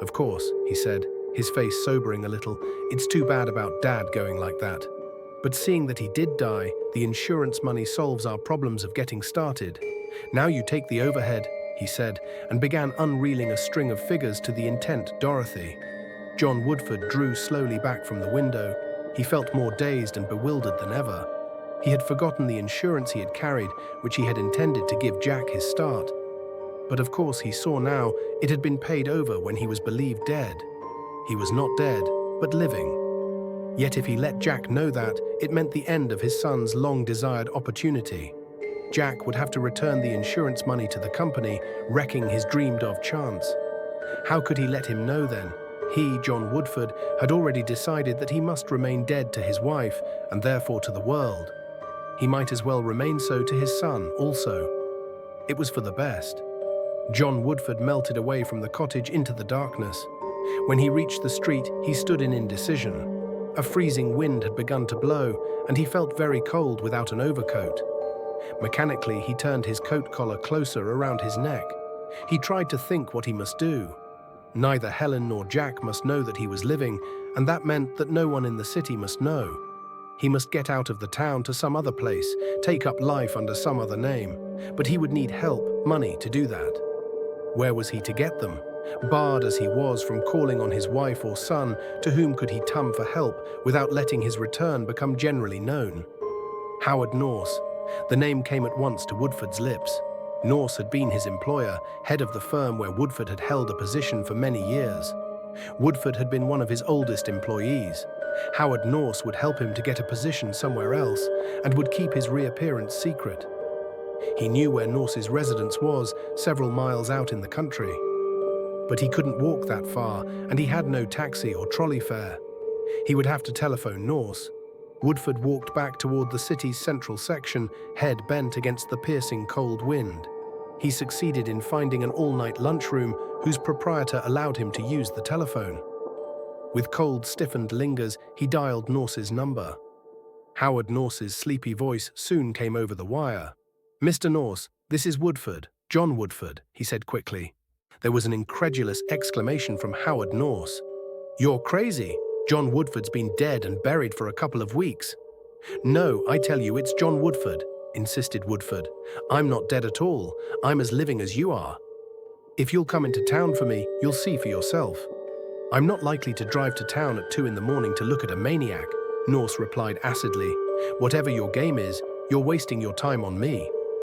"Of course," he said, his face sobering a little. "It's too bad about Dad going like that. But seeing that he did die, the insurance money solves our problems of getting started. Now you take the overhead," he said, and began unreeling a string of figures to the intent Dorothy. John Woodford drew slowly back from the window. He felt more dazed and bewildered than ever. He had forgotten the insurance he had carried, which he had intended to give Jack his start. But of course he saw now it had been paid over when he was believed dead. He was not dead, but living. Yet if he let Jack know that, it meant the end of his son's long-desired opportunity. Jack would have to return the insurance money to the company, wrecking his dreamed-of chance. How could he let him know then? He, John Woodford, had already decided that he must remain dead to his wife, and therefore to the world. He might as well remain so to his son also. It was for the best. John Woodford melted away from the cottage into the darkness. When he reached the street, he stood in indecision. A freezing wind had begun to blow, and he felt very cold without an overcoat. Mechanically, he turned his coat collar closer around his neck. He tried to think what he must do. Neither Helen nor Jack must know that he was living, and that meant that no one in the city must know. He must get out of the town to some other place, take up life under some other name, but he would need help, money, to do that. Where was he to get them? Barred as he was from calling on his wife or son, to whom could he come for help without letting his return become generally known? Howard Norse. The name came at once to Woodford's lips. Norse had been his employer, head of the firm where Woodford had held a position for many years. Woodford had been one of his oldest employees. Howard Norse would help him to get a position somewhere else and would keep his reappearance secret. He knew where Norse's residence was, several miles out in the country. But he couldn't walk that far, and he had no taxi or trolley fare. He would have to telephone Norse. Woodford walked back toward the city's central section, head bent against the piercing cold wind. He succeeded in finding an all-night lunchroom whose proprietor allowed him to use the telephone. With cold, stiffened lingers, he dialed Norse's number. Howard Norse's sleepy voice soon came over the wire. "Mr. Norse, this is Woodford, John Woodford," he said quickly. There was an incredulous exclamation from Howard Norse. "You're crazy. John Woodford's been dead and buried for a couple of weeks." "No, I tell you, it's John Woodford," insisted Woodford. "I'm not dead at all. I'm as living as you are. If you'll come into town for me, you'll see for yourself." "I'm not likely to drive to town at 2 in the morning to look at a maniac," Norse replied acidly. "Whatever your game is, you're wasting your time on me."